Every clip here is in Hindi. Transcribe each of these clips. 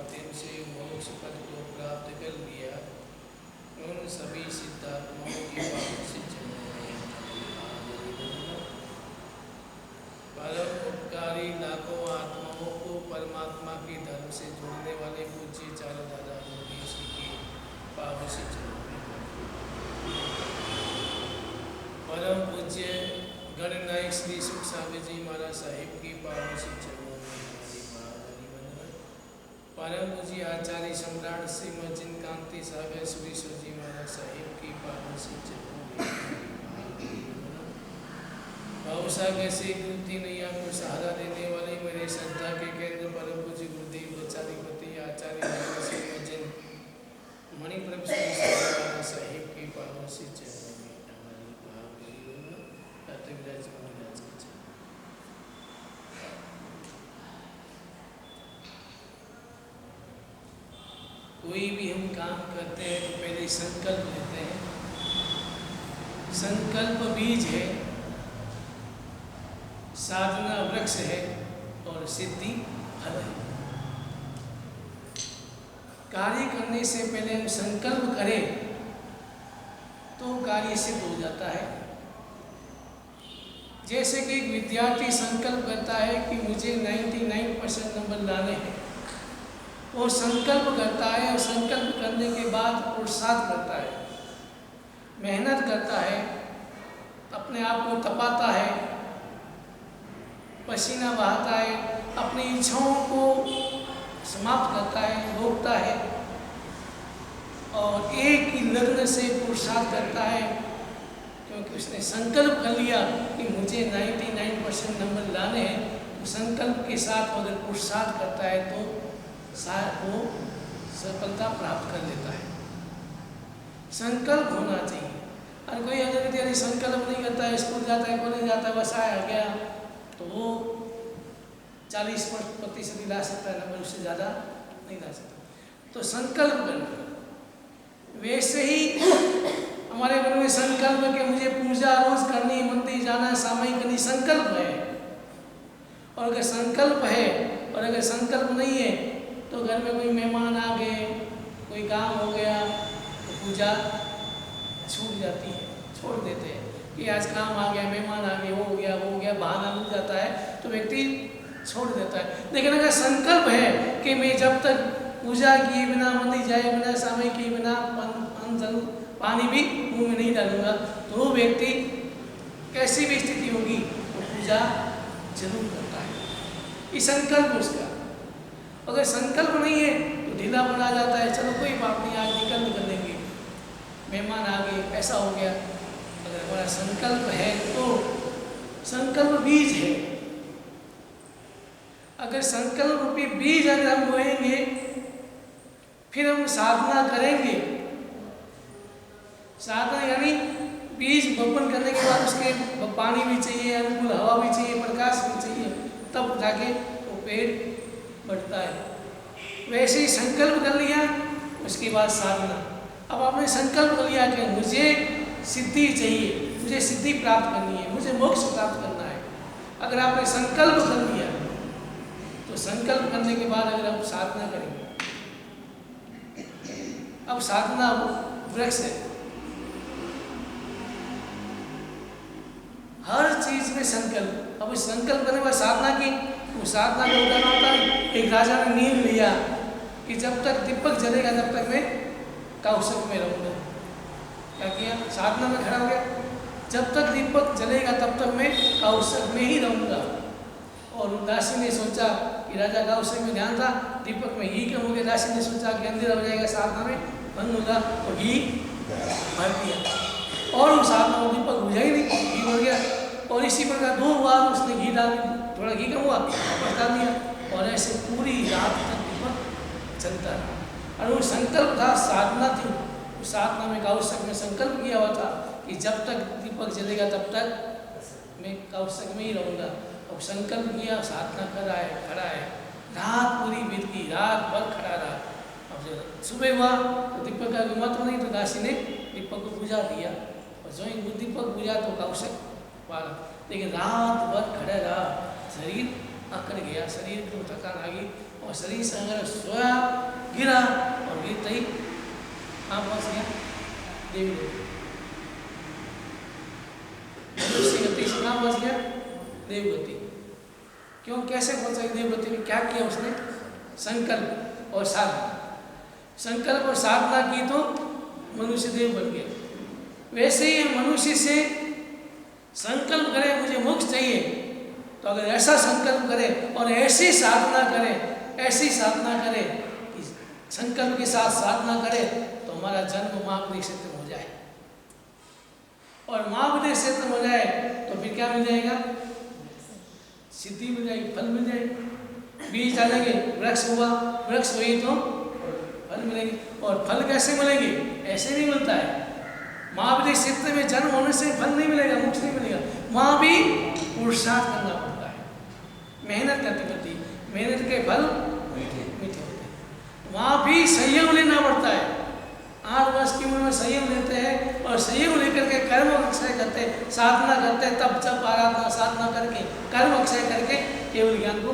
माध्यम से मोक्ष पद को प्राप्त कर लिया, उन सभी सिद्धात्माओं के पास से परम उपकारी लाखों आत्माओं को परमात्मा के धर्म से जोड़ने वाले पूज्य चार दादा मोदी श्री के पावन से परम पूज्य गणनायक श्री सुख सागर जी महाराज साहिब की पावन से चरणों में परम पूज्य आचार्य सम्राट श्रीमद जिनकांति सागर सुरेश्वर जी महाराज साहिब की पावन से चरणों में भावसागर से गुरुति नैया को सहारा देने वाले मेरे श्रद्धा के केंद्र परम पूज्य गुरुदेव दत्ताधिपति आचार्य श्रीमद जिन मणिप्रभ साहिब की पावन से चरणों में कोई भी हम काम करते हैं तो पहले संकल्प लेते हैं। संकल्प बीज है, साधना वृक्ष है और सिद्धि फल है। कार्य करने से पहले हम संकल्प करें तो कार्य सिद्ध हो जाता है। जैसे कि एक विद्यार्थी संकल्प करता है कि मुझे 99% नंबर लाने हैं, वो संकल्प करता है और संकल्प करने के बाद पुरुषार्थ करता है, मेहनत करता है, अपने आप को तपाता है, पसीना बहाता है, अपनी इच्छाओं को समाप्त करता है, रोकता है और एक ही लग्न से पुरुषार्थ करता है, क्योंकि उसने संकल्प कर लिया कि मुझे 99% नंबर लाने हैं। तो संकल्प के साथ अगर पुरुषार्थ करता है तो वो सफलता प्राप्त कर लेता है। संकल्प होना चाहिए। और कोई अगर यदि संकल्प नहीं करता है, स्कूल जाता है, कॉलेज जाता है, बस आया गया, तो वो 40% ही ला सकता है नंबर, उससे ज़्यादा नहीं ला सकता। तो संकल्प करना। वैसे ही हमारे मन में संकल्प है कि मुझे पूजा रोज करनी, मंदिर जाना, सामयिक करनी, संकल्प है। और अगर संकल्प है और अगर संकल्प नहीं है तो घर में कोई मेहमान आ गए, कोई काम हो गया तो पूजा छूट जाती है, छोड़ देते हैं कि आज काम आ गया, मेहमान आ गए, वो हो गया, बहाना मिल जाता है तो व्यक्ति छोड़ देता है। लेकिन अगर संकल्प है कि मैं जब तक पूजा किए बिना, मंदिर जाए बिना, समय किए बिना, पानी भी मुंह में नहीं डालूंगा, तो वो व्यक्ति कैसी भी स्थिति होगी वो पूजा जरूर करता है। ये संकल्प उसका। अगर संकल्प नहीं है तो ढीला बना जाता है, चलो कोई बात नहीं, आज निकल लेंगे, मेहमान आ गए, ऐसा हो गया। अगर हमारा संकल्प है तो संकल्प बीज है। अगर संकल्प रूपी बीज अगर हम बोएंगे, फिर हम साधना करेंगे। साधना यानी बीज बपन करने के बाद उसके पानी भी चाहिए, अनुकूल हवा भी चाहिए, प्रकाश भी चाहिए, तब जाके वो पेड़ बढ़ता है। वैसे ही संकल्प कर लिया, उसके बाद साधना। अब आपने संकल्प कर लिया कि मुझे सिद्धि चाहिए, मुझे सिद्धि प्राप्त करनी है, मुझे मोक्ष प्राप्त करना है। अगर आपने संकल्प कर लिया तो संकल्प करने के बाद अगर आप साधना करेंगे, अब साधना वृक्ष है। हर चीज में संकल्प। अब संकल्प करने के बाद साधना की, वो साधना का उदाहरण होता है, एक राजा ने नींद लिया कि जब तक दीपक जलेगा तब तक मैं कौशक में रहूँगा। क्या किया? साधना में खड़ा हो गया, जब तक दीपक जलेगा तब तक मैं कौशक में ही रहूँगा। और दासी ने सोचा कि राजा कौशक में ध्यान था, दीपक में घी कम हो गया। दासी ने सोचा कि अंधेरा हो जाएगा, साधना में बंद होगा, और घी भर दिया और वो साधना में दीपक बुझा ही नहीं, घी भर गया। और इसी प्रकार 2 बार उसने घी डाल, थोड़ा घी कम हुआ, बता दिया, और ऐसे पूरी रात तक दीपक चलता रहा। और वो संकल्प था, साधना थी। उस साधना में कौशक में संकल्प किया हुआ था कि जब तक दीपक जलेगा तब तक मैं कौशक में ही रहूँगा। और संकल्प किया, साधना कर रहा है, खड़ा है, रात पूरी बीत गई, रात भर खड़ा रहा। अब जब सुबह हुआ तो दीपक का महत्व नहीं, तो दासी ने दीपक को बुझा दिया, और जो ही दीपक बुझा तो कौशक वाला। लेकिन रात भर खड़ा रहा, शरीर अकड़ गया, शरीर को थकान आ गई, और शरीर से अगर सोया गिरा और गिरते ही कहाँ पहुँच गया? देवलोक। मनुष्य गति से कहाँ पहुँच गया? देवगति। क्यों, कैसे पहुँचा देवगति में? क्या किया उसने? संकल्प और साधना। संकल्प और साधना की तो मनुष्य देव बन गया। वैसे ही मनुष्य से संकल्प करे मुझे मोक्ष चाहिए, तो अगर ऐसा संकल्प करे और ऐसी साधना करे कि संकल्प के साथ साधना करे, तो हमारा जन्म महापदेश क्षेत्र में हो जाए। और महापदेश क्षेत्र में हो जाए तो फिर क्या मिल जाएगा? सिद्धि मिल जाएगी, फल मिल जाएगी। बीज डालेंगे, वृक्ष हुआ, वृक्ष हुई तो फल मिलेंगे। और फल कैसे मिलेंगे? ऐसे नहीं मिलता है। महापदेश क्षेत्र में जन्म होने से फल नहीं मिलेगा, मोक्ष नहीं मिलेगा। वहाँ भी पुरुषार्थ करना पड़ता है, मेहनत करनी पड़ती है, मेहनत के फल मीठे होते हैं। वहाँ भी संयम लेना पड़ता है। 8 वर्ष की उम्र में संयम लेते हैं और संयम लेकर के कर्म अक्षय करते हैं, साधना करते हैं, तब जब आराधना साधना करके कर्म अक्षय करके केवल ज्ञान को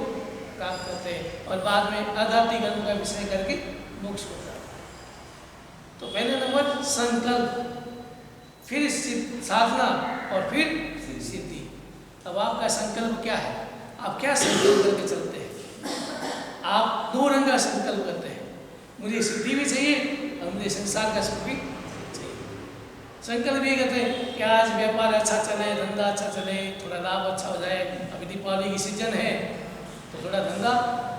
प्राप्त करते हैं और बाद में आध्यात्मिक कर्म का विषय करके मोक्ष को प्राप्त करते हैं। तो पहले नंबर संकल्प, फिर साधना और फिर सिद्धि। अब आपका संकल्प क्या है? आप क्या संकल्प करके चलते हैं? आप 2 रंग का संकल्प करते हैं, मुझे सिद्धि भी चाहिए और मुझे संसार का सुख भी चाहिए। संकल्प ये कहते हैं कि आज व्यापार अच्छा चले, धंधा अच्छा चले, थोड़ा लाभ अच्छा हो जाए। अभी दीपावली की सीजन है तो थोड़ा धंधा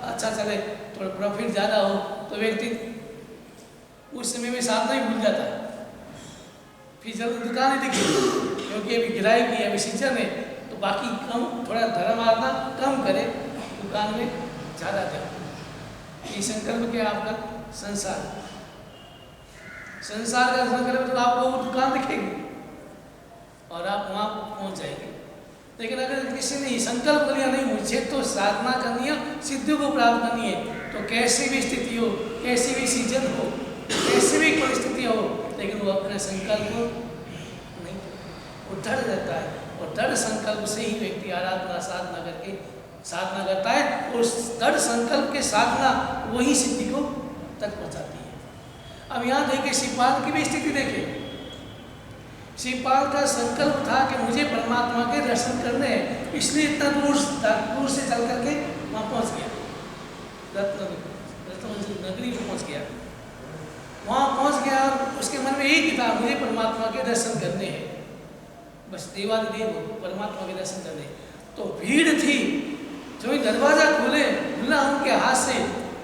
अच्छा चले, थोड़ा प्रॉफिट ज़्यादा हो, तो व्यक्ति उस समय में साधना ही भूल जाता है। फिर जल्द दुकान ही दिखी, क्योंकि अभी गिराई की अभी सीजन है, तो बाकी कम थोड़ा धर्म आराधना कम करे, दुकान में ज़्यादा दे। ये संकल्प क्या आपका? संसार का संकल्प, तो आपको वो दुकान दिखेगी और आप वहाँ पहुँच जाएंगे। लेकिन अगर किसी ने संकल्प लिया नहीं मुझे तो साधना करनी है, सिद्धि को प्राप्त करनी है, तो कैसी भी स्थिति हो, कैसी भी सीजन हो, कैसी भी परिस्थिति हो, लेकिन वो अपने संकल्प नहीं, वो दृढ़ रहता है। और दृढ़ संकल्प से ही व्यक्ति आराधना साधना करके साधना करता है। और दृढ़ संकल्प के साधना वही सिद्धि को तक पहुँचाती है। अब यहाँ देखिए शिवपाल की भी स्थिति देखिए। शिवपाल का संकल्प था कि मुझे परमात्मा के दर्शन करने हैं, इसलिए इतना दूर से चल करके वहाँ पहुँच गया, रत्न नगरी में पहुँच गया। वहाँ पहुँच गया और उसके मन में एक ही था, मुझे परमात्मा के दर्शन करने हैं, बस देवादिदेव परमात्मा के दर्शन करने। तो भीड़ थी, जो ही दरवाज़ा खुला उनके हाथ से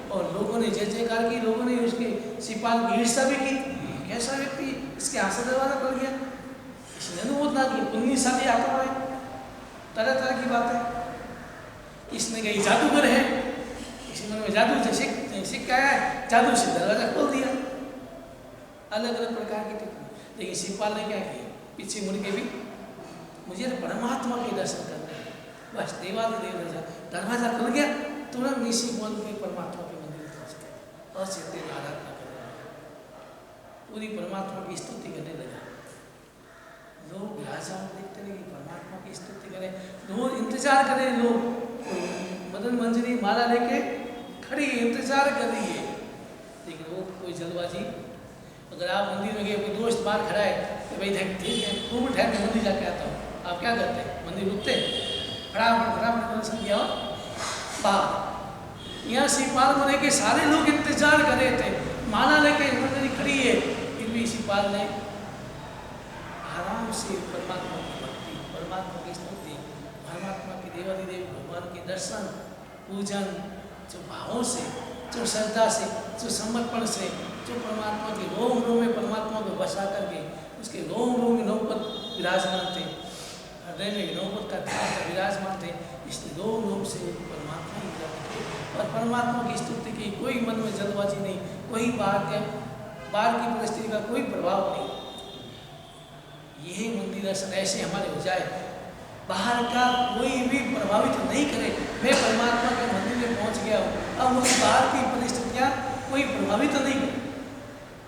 और लोगों ने जय जयकार की, लोगों ने उसके शिवपाल की ईर्ष्या भी की। कैसा व्यक्ति, इसके हाथ से दरवाज़ा खुल गया, इसने अनुमोद ना की, 19 साल आता है, तरह तरह की बातें। इसने कही जादूगर है, इसी मन में जादू से सीख आया है, जादू से दरवाज़ा खोल दिया। अलग अलग प्रकार की टिप्पणी। लेकिन शिवपाल ने क्या किया? पीछे मुड़ के भी मुझे परमात्मा के दर्शन करने हैं, बस देवादिदेव दरवाजा खुल गया, तुरंत निशी बोल के परमात्मा के मंदिर पहुँच गया और सीधे आराधना करने लगा, पूरी परमात्मा की स्तुति करने लगा। लोग राजा देखते रहे कि परमात्मा की स्तुति करें, रोज इंतजार करें, लोग मदन मंजरी माला लेके खड़ी इंतजार कर रही है। लेकिन वो कोई जल्दबाजी, अगर आप मंदिर में गए, कोई दोस्त बाहर खड़ा है तो भाई ठीक है खूब ठहर के मंदिर जाके आता हूँ, आप क्या करते हैं? मंदिर रुकते फटाफट दर्शन किया और बाहर। यहाँ शिवपाल को लेके सारे लोग इंतजार कर रहे थे, माला लेके मंदिर खड़ी है, फिर भी शिवपाल ने आराम से परमात्मा की भक्ति, परमात्मा की स्तुति, परमात्मा के देवादिदेव भगवान के दर्शन पूजन, जो भावों से, जो श्रद्धा से, जो समर्पण से, जो परमात्मा के रोम रोम में परमात्मा को बसा करके उसके रोम रोम में नौपत विराजमान थे, हृदय में नौपत का ध्यान विराजमान थे, इसलिए रोम रोम से परमात्मा ही विराजमान। और परमात्मा की स्तुति की, कोई मन में जल्दबाजी नहीं, कोई बाहर की परिस्थिति का कोई प्रभाव नहीं। यही मंदिर दर्शन ऐसे हमारे हो जाए, बाहर का कोई भी प्रभावित नहीं करे। मैं परमात्मा के मंदिर में पहुंच गया हूँ, अब मुझे बाहर की परिस्थितियाँ कोई प्रभावित नहीं करे।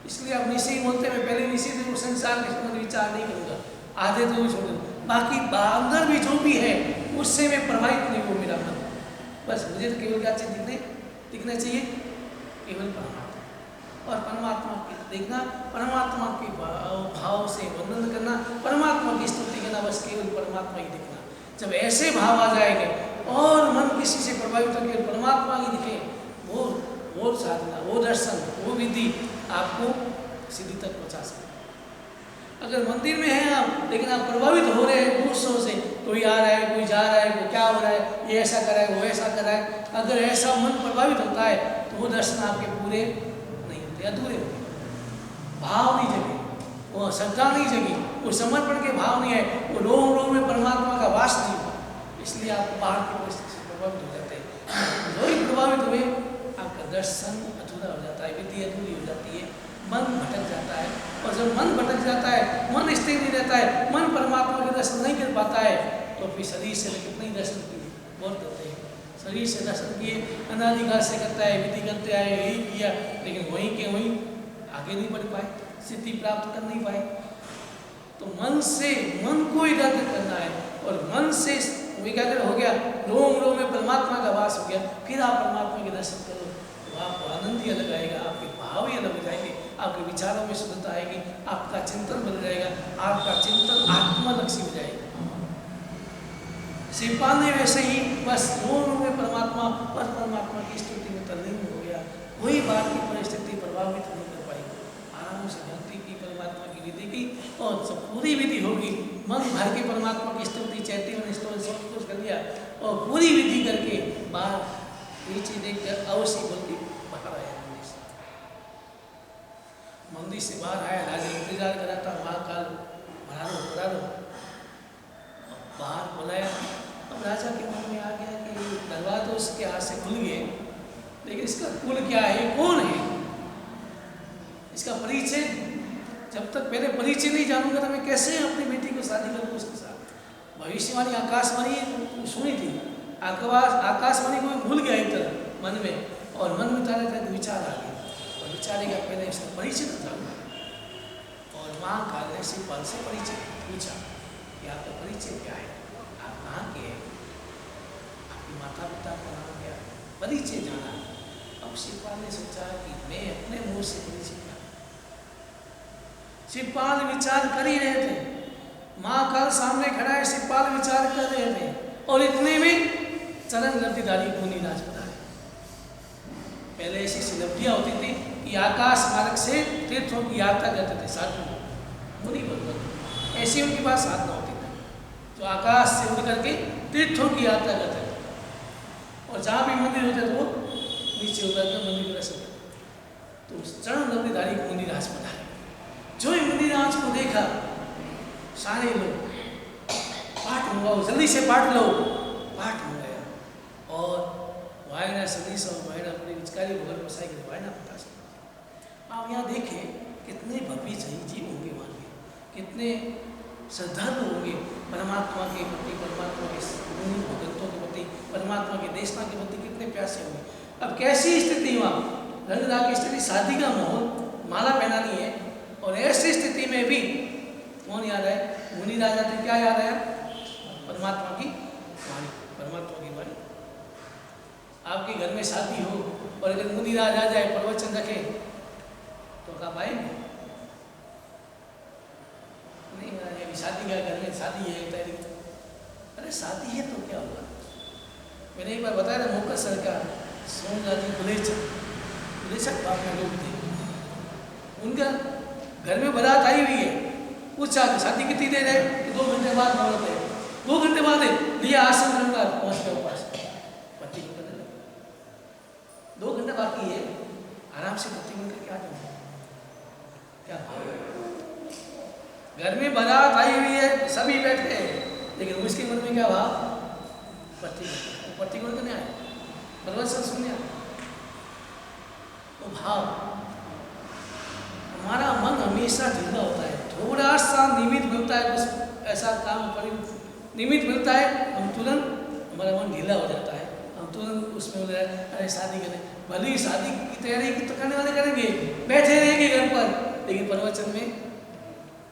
इसलिए अब निश्चय बोलते हैं, मैं पहले निश्चय वो संसार के संबंध विचार नहीं करूँगा, आधे तो छोड़ दूँ, बाकी अंदर भी जो भी है उससे मैं प्रभावित नहीं हूँ। मेरा मन बस मुझे तो केवल क्या चाहिए, दिखना चाहिए केवल परमात्मा। देखना, परमात्मा के भाव से वंदन करना, परमात्मा की स्तुति करना, बस केवल परमात्मा ही दिखना। जब ऐसे भाव आ जाएंगे और मन किसी से प्रभावित होकर परमात्मा ही दिखे, वो साधना, वो दर्शन, वो विधि आपको सिद्धि तक पहुँचा सकते। अगर मंदिर में हैं आप लेकिन आप प्रभावित हो रहे हैं दूसरों से, कोई आ रहा है, कोई जा रहा है, कोई क्या हो रहा है, ये ऐसा कर रहा है, वो ऐसा कर रहा है, अगर ऐसा मन प्रभावित होता है तो वो दर्शन आपके पूरे नहीं होते, अधूरे होते। भाव नहीं जगे, वो श्रद्धा नहीं जगी, वो समर्पण के भाव नहीं है, वो रोम रोम में परमात्मा का वास नहीं हुआ, इसलिए आप पहाड़ की परिस्थिति से प्रभावित हो जाते हैं। जो ही प्रभावित हुए आपका दर्शन अधूरा हो जाता है, विधि अधूरी हो जाती है, मन भटक जाता है। और जब मन भटक जाता है, मन स्थिर नहीं रहता है, मन परमात्मा के दर्शन नहीं कर पाता है, तो फिर शरीर से कितने ही दर्शन किए, बहुत करते हैं, शरीर से दर्शन किए, अनादिकाल से करता है, विधि करते आए, यही किया, लेकिन वहीं के वहीं आगे नहीं बढ़ पाए, सिद्धि प्राप्त कर नहीं पाए। तो मन से, मन को एकाग्र करना है, और मन से एकाग्र हो गया, रोम रोम में परमात्मा का वास हो गया, फिर आप परमात्मा के दर्शन करो तो आपको आनंद ही अलग आएगा, आपके भाव ही अलग हो जाएंगे, आपके विचारों में शुद्धता आएगी, आपका चिंतन बदल जाएगा, आपका चिंतन आत्मलक्षी हो जाएगा। शिवपाल ने वैसे ही बस रोम में परमात्मा और परमात्मा की स्तुति में तल्लीन हो गया, कोई बात की परिस्थिति प्रभावित नहीं कर पाई, आराम से भक्ति की, परमात्मा की विधि की, और सब पूरी विधि होगी, मन भर के परमात्मा की स्तुति, चैतन्य स्तोत्र सब कुछ कर लिया, और पूरी विधि करके बाहर नीचे देख कर अवश्य बोल के बाहर आया मंदिर से। मंदिर से बाहर आया, राजा इंतजार कर रहा था, महाकाल बना लो, बाहर बुलाया। अब राजा के मन में आ गया कि दरवाजा तो उसके हाथ से खुल गए, लेकिन इसका कुल क्या है, कौन है, इसका परिचय, जब तक पहले परिचय नहीं जानूंगा तो मैं कैसे अपनी बेटी को शादी करूँ उसके साथ। भविष्यवाणी आकाशवाणी सुनी थी, आकाशवाणी को भूल गया इधर मन में, और मन में तारे तारे विचार आ गए, और विचारे का पहले इसका परिचय तो जानूंगा। और महाकाल ने शिवपाल से परिचय पूछा कि आपका परिचय क्या है, आप कहाँ के हैं, आपके माता पिता का नाम क्या है, परिचय जाना। अब शिवपाल ने सोचा कि मैं अपने मुंह से परिचय क्या। शिवपाल विचार कर ही रहे थे, महाकाल सामने खड़ा है, शिवपाल विचार कर रहे थे, और इतने में चरण लब्धिधारी मुनिराज पधारे। पहले ऐसी सिलब्धियाँ होती थी कि आकाश मार्ग से तीर्थों की यात्रा करते थे साधु मुनि भगवत, ऐसी उनके पास साधना होती थी, जो आकाश से उड़ करके तीर्थों की यात्रा करते थे, और जहाँ भी मंदिर होते थे वो नीचे उतर कर मंदिर को दर्शन करते। तो उस चरण लब्धिधारी मुनिराज पधारे। जो ही मुनिराज को देखा, सारे लोग पाठ मंगाओ, जल्दी से पाठ लो, पाठ मंगाया, और वायना सदीश और वायना अपने विचकारी भगवान बसाई के वायना पता सकते। आप यहाँ देखें कितने भव्य जीव होंगे वहाँ के, कितने श्रद्धालु होंगे परमात्मा के प्रति, परमात्मा के भक्तों के प्रति, परमात्मा के देशना के प्रति कितने प्यासे होंगे। अब कैसी स्थिति वहाँ, रंग राग की स्थिति, शादी का माहौल, माला पहनानी है, और ऐसी स्थिति में भी कौन याद है, मुनिराज आते, क्या याद है, परमात्मा की वाणी, परमात्मा की वाणी। आपके घर में शादी हो और अगर मुनिराज आ जाए, प्रवचन रखे, तो कब आएंगे? नहीं, अभी शादी का घर में शादी है, तैयारी, अरे शादी है तो क्या होगा। मैंने एक बार बताया था, मुक्का सरकार सोमनाथ गुलेचक बाप में लोग थे, उनका घर में बारात आई हुई है, पूछा शादी कितनी देर है, कि 2 घंटे बाद मुहूर्त है, 2 घंटे बाद लिया आसन रंगा, पहुँच गया पास, पति को करने लगा, 2 घंटे बाकी है, आराम से पति मिल करके आ जाऊँगा, क्या भाव। घर में बारात आई हुई है, सभी बैठे हैं, लेकिन उसके मन में क्या भाव, पति को करने आए, प्रवचन सुनने आए, तो भाव। हमारा मन हमेशा ढीला होता है, थोड़ा सा निमित्त मिलता है, बस ऐसा काम निमित्त मिलता है, हम तुरंत, हमारा मन ढीला हो जाता है, हम तुरंत उसमें हो जाए, अरे शादी करें, भले ही शादी की तैयारी तो करने वाले करेंगे, बैठे रहेंगे घर पर, लेकिन प्रवचन में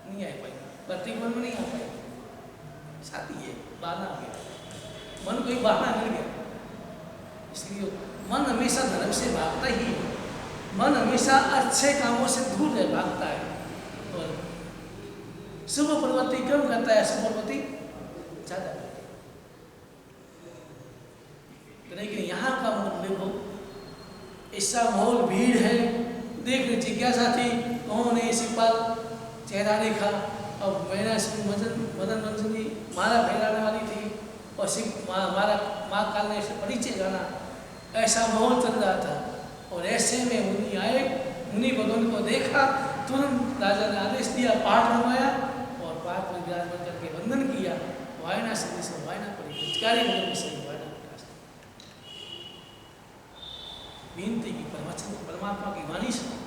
नहीं आ पाएंगे, पति के मन में नहीं आ पाएंगे, शादी है, बहाना आ गया, मन को एक बहाना मिल गया। इसलिए मन हमेशा धर्म से भागता ही है, मन हमेशा अच्छे कामों से दूर रह भागता है और शुभ प्रवृत्ति कम करता है, शुभ प्रवृत्ति ज्यादा करता है। लेकिन यहाँ का मतलब देखो, ऐसा माहौल भीड़ है, देखने जिज्ञासा थी, उन्होंने शिवपाल चेहरा देखा। अब मैंने मदन मंजन जी माला फैलाने वाली थी और शिव माला माँ काल ने ऐसे परिचय जाना, ऐसा माहौल चल रहा था। और ऐसे में मुनि आए, मुनि भगवान को देखा, तुरंत राजा ने आदेश दिया, पाठ रमाया और पाठ में विराजमान करके वंदन किया। वायना सिद्धि से वायना पड़ी, पिचकारी वंदन से वायना प्रकाश, विनती की परवचन परमात्मा की वाणी सुनी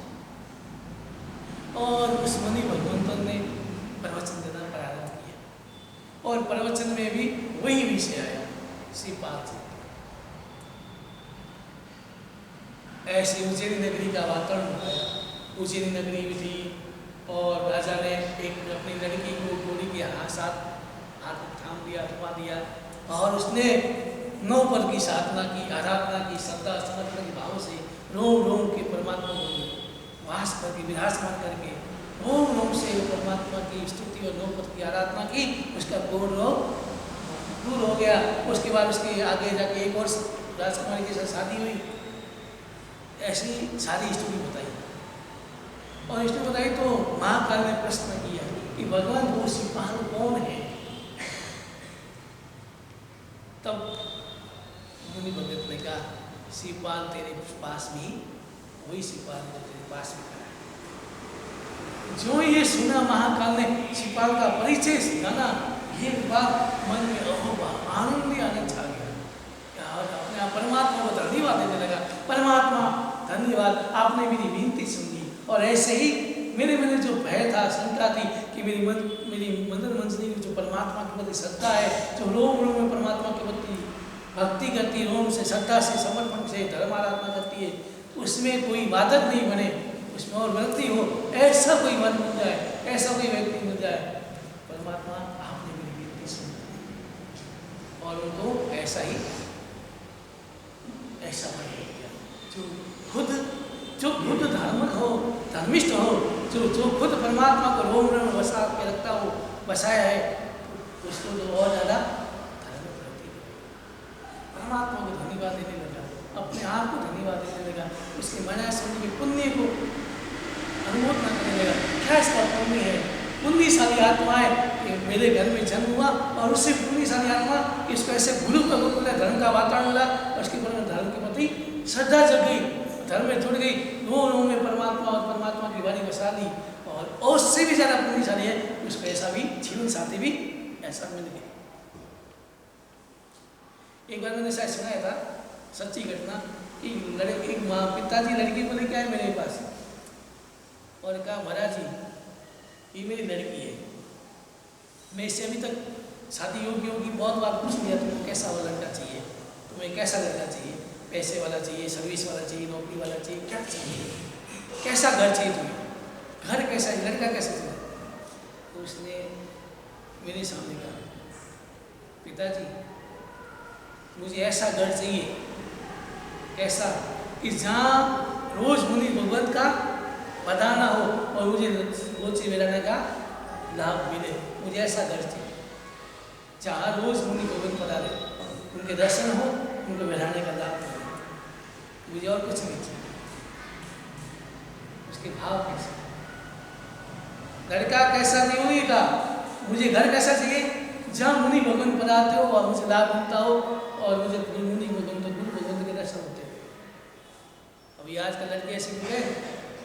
और उस मुनि भगवंतन ने प्रवचन देना प्रारंभ किया। और प्रवचन में भी वही विषय आया, श्रीपाद जी। ऐसी उज्जैनी नगरी का वातावरण बनाया। उज्जैनी नगरी भी थी और राजा ने एक अपनी लड़की को घोड़ी के साथ हाथ थाम दिया, थमा दिया और उसने नौ पद की साधना की, आराधना की, श्रद्धा समर्पण के भाव से रोम रोम के परमात्मा को वास करके विराजमान करके रोम रोम से परमात्मा की स्तुति और नौ पद की आराधना की। उसका घोर रोग दूर हो गया। उसके बाद उसके आगे जाके एक और राजकुमारी के साथ शादी हुई। ऐसी सारी स्टोरी बताई और स्टोरी बताई तो महाकाल ने प्रश्न किया कि भगवान वो शिवपाल कौन है। तब मुनि भगत ने कहा, शिवपाल तेरे पास में ही वही शिवपाल जो तेरे पास में खड़ा है। जो ये सुना महाकाल ने शिवपाल का परिचय सुना, ये बात मन में आनंद ही आनंद छा गया। अपने परमात्मा को धन्यवाद देने लगा, परमात्मा धन्यवाद, आपने मेरी विनती सुनी। और ऐसे ही मेरे जो भय था, शंका थी कि मेरी मदन मंजरी जो परमात्मा के प्रति श्रद्धा है, जो रोम रोम में परमात्मा के प्रति भक्ति करती, रोम से श्रद्धा से समर्पण से धर्म आराधना करती है, उसमें कोई बाधक नहीं बने, उसमें और वृद्धि हो, ऐसा कोई मन मिल जाए, ऐसा कोई व्यक्ति मिल जाए। परमात्मा आपने मेरी विनती सुनी और उनको ऐसा ही ऐसा मन हो गया जो खुद धार्मिक हो, धर्मिष्ठ हो, जो खुद परमात्मा को रोम रोम बसा के रखता हो, बसाया है, उसको तो और ज़्यादा धार्मिक रहती है। परमात्मा को धन्यवाद देने लगा, अपने आप को धन्यवाद देने लगा, उसके मना सुनने के पुण्य को अनुमोदना करने लगा। क्या इसका पुण्य है? पुण्यशाली आत्मा है कि मेरे घर में जन्म हुआ और उससे पुण्यशाली आत्मा इसको ऐसे गुरु का धर्म का वातावरण मिला और उसके धर्म के प्रति श्रद्धा जग गई, धर्म में जुड़ गई, रोम में परमात्मा और परमात्मा की वाणी बसा दी। और उससे भी ज्यादा पुण्यशाली है, उसको ऐसा भी जीवन साथी भी ऐसा मिल गया। एक बार मैंने शायद सुनाया था, सच्ची घटना, कि एक माँ पिताजी लड़की को लेके आए मेरे पास और कहा, महाराज जी ये मेरी लड़की है, मैं इससे अभी तक शादी योग्य होगी बहुत बार पूछ लिया, तुम्हें कैसा वाला लड़का चाहिए, तुम्हें कैसा लड़का चाहिए, पैसे वाला चाहिए, सर्विस वाला चाहिए, नौकरी वाला चाहिए, क्या चाहिए, कैसा घर चाहिए तुम्हें, घर कैसा है, लड़का कैसा चाहिए। तो उसने मेरे सामने कहा, पिताजी मुझे ऐसा घर चाहिए, कैसा कि जहाँ रोज मुनि भगवंत का बधाना हो और मुझे रोज से मिलाने का लाभ मिले। मुझे ऐसा घर चाहिए जहाँ रोज मुनि भगवंत पधारे, उनके दर्शन हो, उनको मिलाने का लाभ मिले, मुझे और कुछ नहीं चाहिए। उसके भाव कैसे, लड़का कैसा नहीं हुई का, मुझे घर कैसा चाहिए जहाँ मुनि भगवंत पधारते हो और मुझे लाभ मिलता हो और मुझे मुनि भगवंत गुरु भगवंत के दर्शन होते हो। अभी आज का लड़के ऐसे भी गए,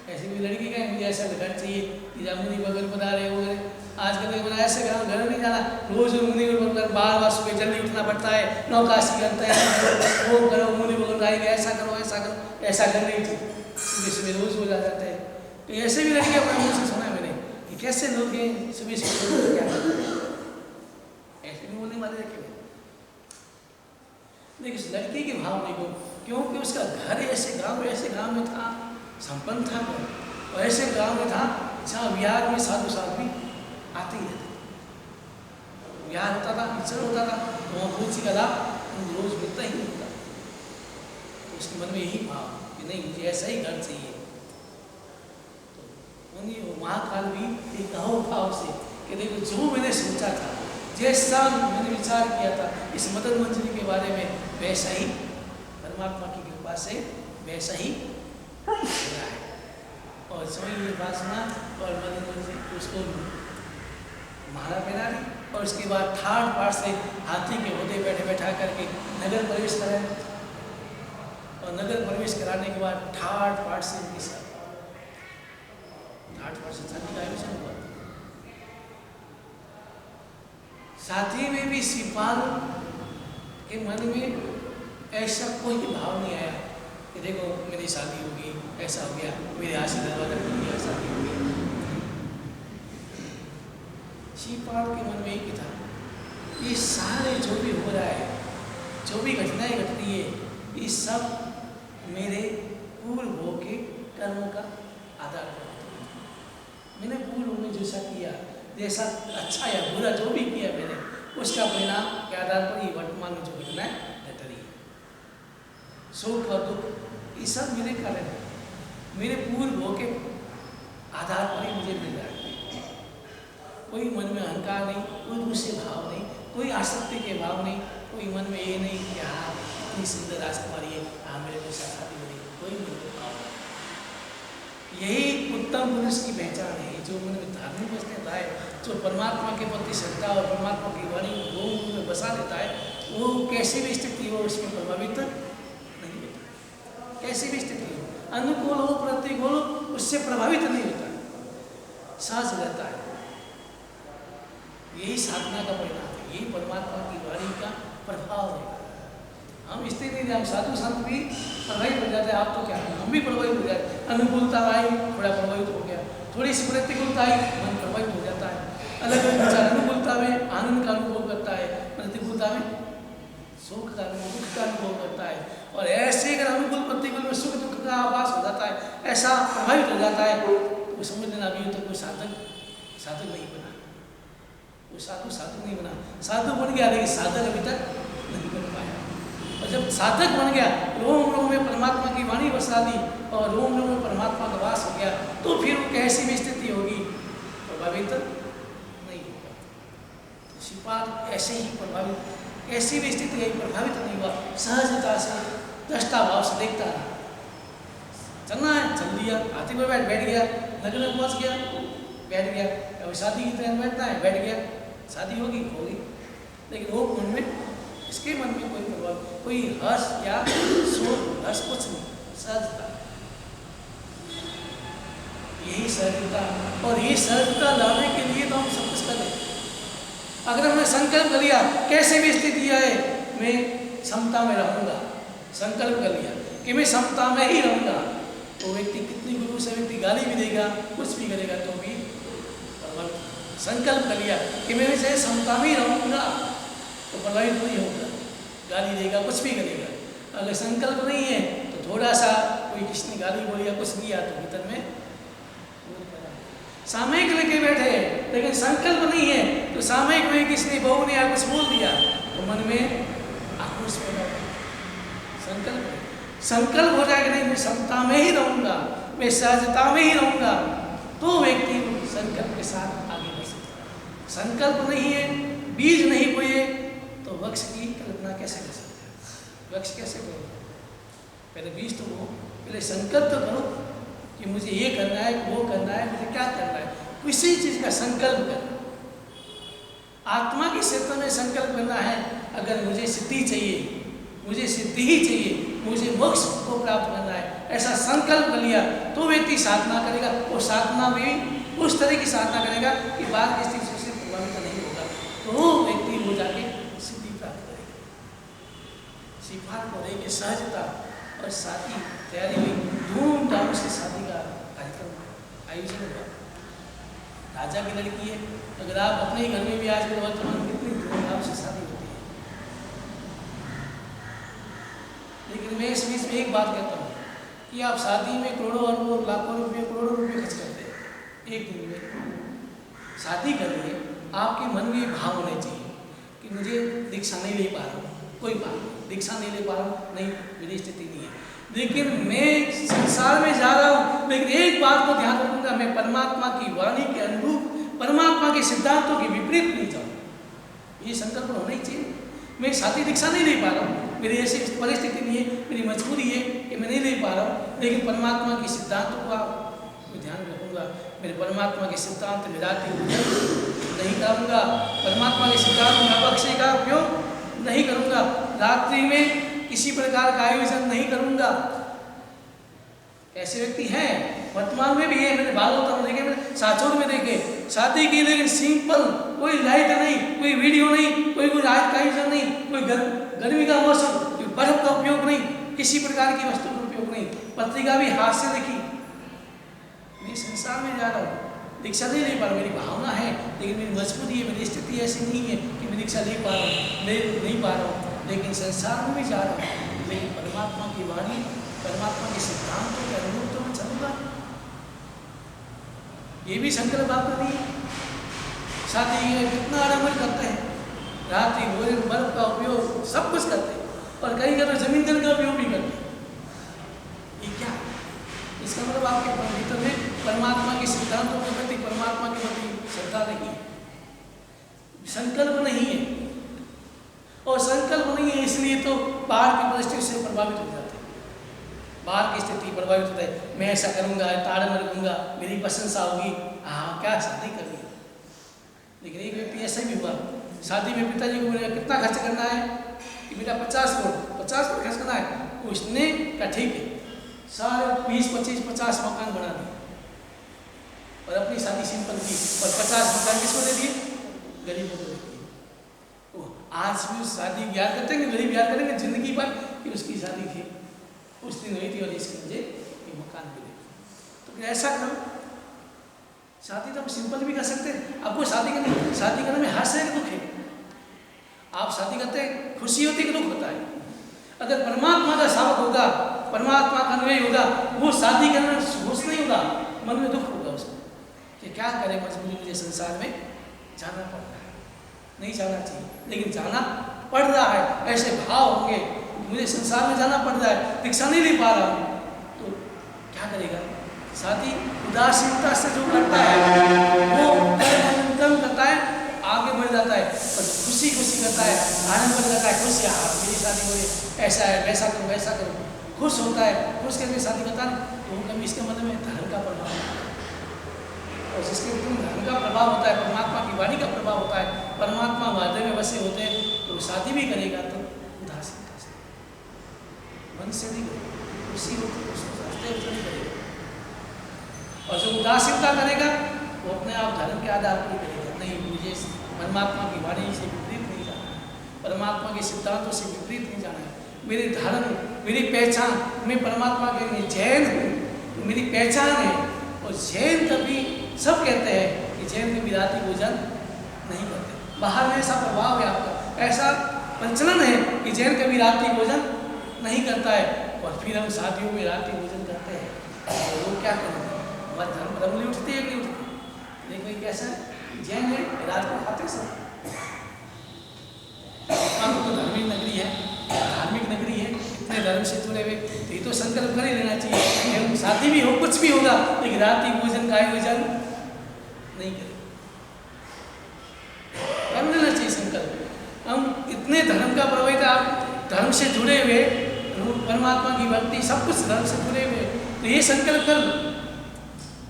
ऐसी भी लड़की गए, मुझे ऐसा घर चाहिए कि जहाँ मुनि भगवंत पधारे हो। आज कल बोला ऐसे घर नहीं जाना, रोज मुनि भगवंत बार बार सुबह जल्दी उठना पड़ता है, नौकाशी करता है, वो करो मुनि भगवंत आएंगे, ऐसा करो ऐसा करो, ऐसा घर नहीं थी, सुबह सुबह रोज हो जाते हैं। तो ऐसे भी लड़के अपने मुँह से सुना मैंने कि कैसे लोग हैं सुबह सुबह क्या करते हैं, ऐसे भी बोलने वाले रखे। देखिए उस लड़की के भाव देखो, क्योंकि उसका घर ऐसे गांव में था, संपन्न था और ऐसे गांव में था जहाँ विहार में साधु साधु भी आते ही रहते, विहार होता था, कीर्तन होता था, तो वहाँ तुलसी का लाभ रोज मिलता ही मिलता। तो उसके मन में यही भाव कि नहीं मुझे ऐसा ही घर चाहिए महाकाल भी एक अहोभाव से कि देखो जो मैंने सोचा था, जैसा मैंने विचार किया था इस मदन मंजरी के बारे में, वैसा ही परमात्मा की कृपा से वैसा ही हो रहा है। और स्वयं ये बात सुना और मदन मंजरी उसको माला पहना दी और उसके बाद ठाट बाट से हाथी के होदे बैठे बैठा करके नगर प्रवेश कराया। और नगर प्रवेश कराने के बाद ठाट बाट से उनके साथ ठाट बाट से शादी का आयोजन हुआ। साथी में भी शिवपाल के मन में ऐसा कोई भाव नहीं आया कि देखो मेरी शादी होगी, ऐसा हो गया, मेरे हाथ से दरवाजा खुल गया, शादी हो गई। शिवपाल के मन में एक ही था, ये सारे जो भी हो रहा है, जो भी घटनाएं घट रही है, ये सब मेरे पूर्व भोग के कर्मों का आधार पर। मैंने पूर्व में जैसा किया, जैसा अच्छा या बुरा जो भी किया मैंने, उसका परिणाम के आधार पर ये वर्तमान में जो घटनाएं घट रही है, सुख और दुख, ये सब मेरे कारण है, मेरे पूर्व भोग के आधार पर ही मुझे मिल रहा है। कोई मन में अहंकार नहीं, कोई दूसरे भाव नहीं, कोई आसक्ति के भाव नहीं, कोई मन में ये नहीं कि हाँ इतनी सुंदर राजकुमारी है, हाँ मेरे को शादी हो रही, कोई मन में भाव नहीं। यही उत्तम पुरुष की पहचान है, जो मन में धार्मिक वस्तुता है, जो परमात्मा के प्रति श्रद्धा और परमात्मा की वाणी को में बसा लेता है, वो कैसी भी स्थिति हो उसमें प्रभावित नहीं होता। कैसी भी स्थिति हो, अनुकूल हो प्रतिकूल हो, उससे प्रभावित नहीं होता, सहज रहता है। यही साधना का परिणाम है, यही परमात्मा की वाणी का प्रभाव है। हम स्थिति नहीं, हम साधु संत भी प्रभावित हो जाते हैं। आप तो क्या, हम भी प्रभावित हो जाते हैं। अनुकूलता आई, थोड़ा प्रभावित हो गया, थोड़ी सी प्रतिकूलता आई, मन प्रभावित हो जाता है। अलग अलग विचार, अनुकूलता में आनंद का अनुभव करता है, प्रतिकूलता में सुख का अनुभव, दुख का अनुभव करता है। और ऐसे अगर अनुकूल प्रतिकूल में सुख दुख का आभास हो जाता है, ऐसा प्रभावित हो जाता है, तो समझ लेना अभी तो कोई साधक नहीं बना, वो साधु नहीं बना। साधु बन गया लेकिन साधक अभी तक नहीं बन पाया। और जब साधक बन गया, रोम रोम में परमात्मा की वाणी बसा दी और रोम रोम में परमात्मा का वास हो गया, तो फिर वो कैसी भी स्थिति होगी प्रभावित नहीं होगा। तो शिवपाल ऐसे ही प्रभावित, ऐसी भी स्थिति है प्रभावित नहीं हुआ, सहजता से दृष्टा भाव से देखता रहा। चलना है चल दिया, हाथी पर बैठ गया, नगर में पहुंच गया, बैठ गया। अब शादी की तरह बैठना है, बैठ गया, शादी होगी होगी। लेकिन वो मन में, इसके मन में कोई प्रभाव, कोई हर्ष या शोक, हर्ष कुछ नहीं, सहजता। यही सहजता, और ये सहजता लाने के लिए तो हम सब कुछ करें। अगर हमने संकल्प कर लिया, कैसे भी स्थिति आए मैं समता में रहूंगा, संकल्प कर लिया कि मैं समता में ही रहूंगा, तो व्यक्ति कितनी गुरु से व्यक्ति गाली भी देगा, कुछ भी करेगा, तो भी संकल्प कर लिया कि मैं वैसे समता में ही रहूंगा, तो प्रभावित नहीं होगा, गाली देगा, कुछ भी करेगा। अगर संकल्प नहीं है तो थोड़ा सा कोई किसने गाली बोली या कुछ दिया तो भीतर में सामयिक लेके बैठे, लेकिन संकल्प नहीं है तो सामयिक में किसने बहू ने या कुछ बोल दिया तो मन में आक्रोश पैदा होगा। संकल्प हो जाएगा नहीं, मैं समता में ही रहूंगा, मैं सहजता में ही रहूंगा, तो व्यक्ति संकल्प के साथ आगे बढ़ सकता है। संकल्प नहीं है, बीज नहीं बोए, तो वृक्ष की कल्पना कैसे कर सकते हैं? वृक्ष कैसे करो? पहले बीज तो वो, पहले संकल्प तो करो कि मुझे ये करना है, वो करना है, मुझे क्या करना है, किसी चीज का संकल्प करना। आत्मा के क्षेत्र में संकल्प करना है, अगर मुझे सिद्धि चाहिए, मुझे सिद्धि ही चाहिए, मुझे मोक्ष को प्राप्त करना है, ऐसा संकल्प कर लिया तो व्यक्ति साधना करेगा। और साधना भी उस तरह की साधना करेगा कि बाद की स्थिति से प्रभावित नहीं होगा, तो वो व्यक्ति हो जाके सिद्धि प्राप्त करेगा। शिवपाल को लेके सहजता और शादी तैयारी हुई, धूमधाम से शादी का कार्यक्रम आयोजन हुआ। राजा की लड़की है, अगर आप अपने ही घर में भी आजकल वर्तमान कितनी धूमधाम से शादी होती है। लेकिन मैं इस बीच में एक बात कहता हूँ कि आप शादी में करोड़ों अरबों लाखों रुपये करोड़ों रुपये खर्च करते हैं एक दिन में। शादी कर रही है, आपके मन में भाव होने चाहिए कि मुझे दीक्षा नहीं ले पा रहा हूँ, कोई बात नहीं, दीक्षा नहीं ले पा रहा हूँ, नहीं मेरी स्थिति नहीं है, लेकिन मैं संसार में जा रहा हूँ, लेकिन एक एक बात को ध्यान रखूंगा, मैं परमात्मा की वाणी के अनुरूप, परमात्मा के सिद्धांतों के विपरीत नहीं जाऊँ। ये संकल्प होना ही चाहिए। मैं शादी दीक्षा नहीं ले पा रहा हूँ, मेरी ऐसी परिस्थिति नहीं है, मेरी मजबूरी है कि मैं नहीं ले पा रहा हूँ, लेकिन परमात्मा के सिद्धांतों का मैं ध्यान रखूंगा। मेरे परमात्मा के सिद्धांत में रात्रि भोजन नहीं करूँगा, परमात्मा के सिद्धांत में अपक्षय का उपयोग नहीं करूँगा, रात्रि में किसी प्रकार का आयोजन नहीं करूँगा। ऐसे व्यक्ति हैं, वर्तमान में भी है, मैंने भागवत में देखे, मैंने साचोर में देखे, शादी की लेकिन सिंपल, कोई लाइट नहीं, कोई वीडियो नहीं, कोई रात का आयोजन नहीं, कोई गर्मी का मौसम, कोई बर्फ का उपयोग नहीं, किसी प्रकार की वस्तु का उपयोग नहीं, पत्रिका भी हाथ से लिखी। मैं संसार में जा रहा हूँ, दीक्षा नहीं ले पा रहा, मेरी भावना है, लेकिन मेरी मजबूरी है, मेरी स्थिति ऐसी नहीं है कि मैं दीक्षा ले पा रहा हूँ, मैं नहीं पा रहा हूँ, लेकिन संसार में भी जा रहा हूँ, लेकिन परमात्मा की वाणी, परमात्मा के सिद्धांतों के अनुरूप तो मैं चलूंगा। ये भी संकल्प आपका नहीं है। शादी में कितना आडंबर करते हैं, रात्रि भोजन बर्फ का उपयोग सब कुछ करते हैं, और कहीं कहीं जमीन जल का उपयोग भी करते हैं। ये क्या? इसका मतलब आपके भीतर में परमात्मा के सिद्धांतों के प्रति, परमात्मा के प्रति श्रद्धा नहीं है, संकल्प नहीं है। और संकल्प नहीं है इसलिए तो बाहर की परिस्थिति से प्रभावित हो जाते हैं, बाहर की स्थिति प्रभावित होता है। मैं ऐसा करूंगा, ताड़ना रखूंगा, मेरी प्रशंसा होगी, हाँ क्या शादी करनी। लेकिन एक व्यक्ति ऐसा भी हुआ, शादी में पिताजी को बोला कितना खर्च करना है कि बेटा 50 करोड़ खर्च करना है। उसने कहा ठीक है, सारे 20, 25, 50 मकान बना दिए और अपनी शादी सिंपल की, और 50 मकान किसको दे दिए? गरीबों को दे दिए। आज भी उस शादी याद करते हैं, गरीब याद करेंगे जिंदगी भर कि उसकी शादी थी, उस दिन हुई थी और इसके मुझे ये मकान मिले। तो ऐसा करो, शादी तो हम सिंपल भी कर सकते हैं। आपको शादी करने में हर्ष है कि दुख है? आप शादी करते हैं, खुशी होती है कि दुख होता है? अगर परमात्मा का सावक होगा, परमात्मा का अनुयायी होगा, वो शादी करने में खुश नहीं होगा, मन में दुख होगा उसको कि क्या करे, मजबूरी मुझे संसार में जाना पड़ रहा है। नहीं जाना चाहिए, लेकिन जाना पड़ रहा है। ऐसे भाव होंगे, मुझे संसार में जाना पड़ रहा है, दीक्षा नहीं ले पा रहा हूँ, तो क्या करेगा? साथी उदासीनता से जो करता है वो कम करता है, आगे बढ़ जाता है, और खुशी खुशी करता है, आनंद बढ़ जाता है, खुश यार मेरी शादी हो रही, ऐसा है, वैसा करूँ वैसा करूँ, खुश होता है, खुश करके शादी करता है। तो कभी इसके मन में धर्म का प्रभाव होता है, और जिसके धर्म का प्रभाव होता है, परमात्मा की वाणी का प्रभाव होता है, परमात्मा हृदय में बसे होते हैं, तो शादी भी करेगा तो उदासीनता से, मन से नहीं करेगा, खुशी होती नहीं करेगा। और जो उदासीनता करेगा वो अपने आप धर्म के आधार पर ही करेगा। नहीं, मुझे परमात्मा की वाणी से विपरीत नहीं जाना है, परमात्मा के सिद्धांतों से विपरीत नहीं जाना है। मेरे धर्म, मेरी पहचान, मैं परमात्मा के जैन हूँ, मेरी पहचान है। और जैन कभी, सब कहते हैं कि जैन कभी रात्रि भोजन नहीं करते, बाहर में ऐसा प्रभाव है आपका, ऐसा प्रचलन है कि जैन कभी रात्रि भोजन नहीं करता है, और फिर हम शादियों में रात्रि भोजन करते हैं। तो लोग क्या करेंगे? हमारे धर्म रंगली उठती है कि नहीं उठती? लेकिन कैसा है, जैन है, रात को खाते सब। तो धार्मिक नगरी है, धार्मिक नगरी है, इतने धर्म से जुड़े हुए, तो ये तो संकल्प कर ही लेना चाहिए। शादी भी हो, कुछ भी होगा, लेकिन रात्रि भोजन का आयोजन नहीं करें, कर लेना चाहिए संकल्प। हम इतने धर्म का प्रभावित, आप धर्म से जुड़े हुए, परमात्मा की भक्ति, सब कुछ धर्म से जुड़े हुए, तो ये संकल्प कर लो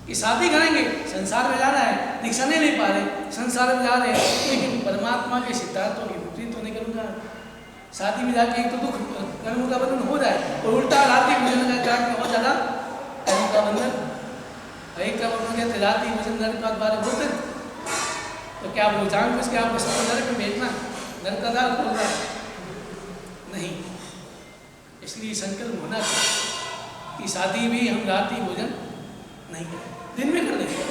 कि शादी करेंगे, संसार में जाना है, दीक्षा नहीं ले पा रहे, संसार में जा रहे हैं, लेकिन परमात्मा के सिद्धांतों के विपरीत तो नहीं करूँगा। शादी में जाके एक तो दुख, कर्म का बंधन हो जाए, और उल्टा रात्रि भोजन का बहुत ज़्यादा कर्म का बंधन, एक का बंधन कहते रात्रि भोजन नरक का बारे बोलते, तो क्या बोलो जान कुछ क्या आपको सब नरक में भेजना, नरक का द्वार खोलना नहीं। इसलिए संकल्प होना चाहिए कि शादी भी हम रात्रि भोजन नहीं करें, दिन में कर लेंगे,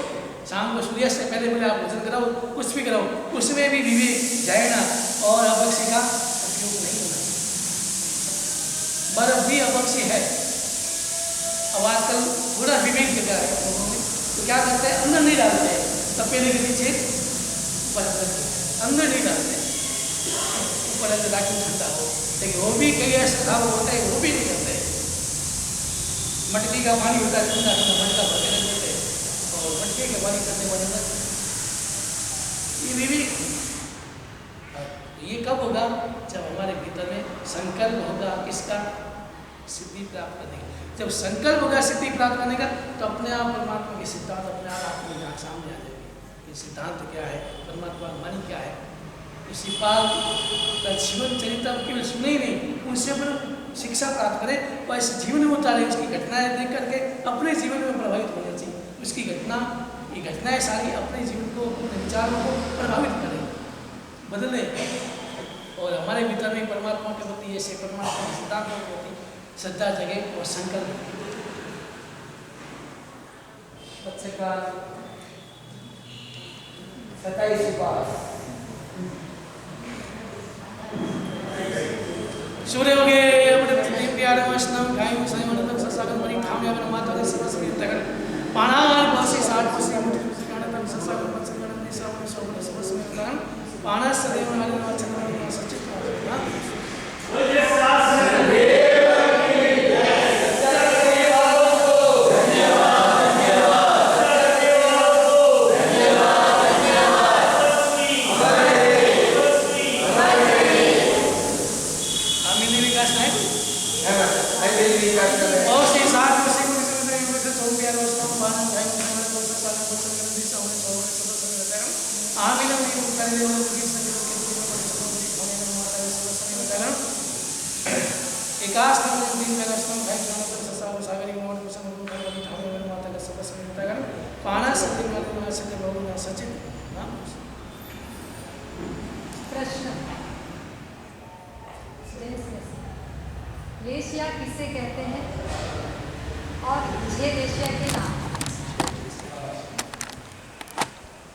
शाम को सूर्य से पहले पहले आप भोजन कराओ, कुछ भी कराओ, उसमें भी विवेक, जैना और अपक्षी का उपयोग नहीं होना। बर्फ भी अपक्षी है। अब आजकल थोड़ा विवेक जगा है लोगों में, तो क्या करते हैं, अंदर नहीं डालते हैं, तपेले के नीचे बर्फ रखते हैं, अंदर नहीं डालते, ऊपर अंदर ताकि ठंडा हो। लेकिन वो भी कई ऐसे खराब होता है, वो भी नहीं करते। मटकी का पानी होता है, ठंडा ठंडा मटका भरते ये भी ये कब होगा? जब हमारे भीतर में संकल्प होगा किसका? सिद्धि प्राप्त करने का। जब संकल्प होगा सिद्धि प्राप्त करने का तो अपने आप परमात्मा के सिद्धांत अपने आप आपके सामने आ जाएंगे। ये सिद्धांत क्या है, परमात्मा का वाणी क्या है। इसी पाल का जीवन चरित्र केवल सुने ही नहीं, उनसे अपन शिक्षा प्राप्त करें और इस जीवन में उतारे। उसकी घटनाएं देख करके अपने जीवन में प्रभावित होना चाहिए। उसकी ये घटनाएं सारी अपने जीवन को, अपने विचारों को प्रभावित करें, बदले। और हमारे भीतर में परमात्मा के प्रति ऐसे परमात्मा के सिद्धांतों के प्रति श्रद्धा जगे और संकल्प। बच्चे का 27 पास सूर्य हो गए अपने प्रेम प्यारे वैष्णव गाय सही मन ससागन बनी ठाम या माता के सेवा से तगड़ पाना बसी 60 बसी मुझे गाना तक ससागन बच्चे गाना ने सामने सब सेवा से तगड़ पाना सदैव वाले वचन में सचित ना प्रश्न, वेश्या किसे कहते हैं और ये वेश्या के नाम?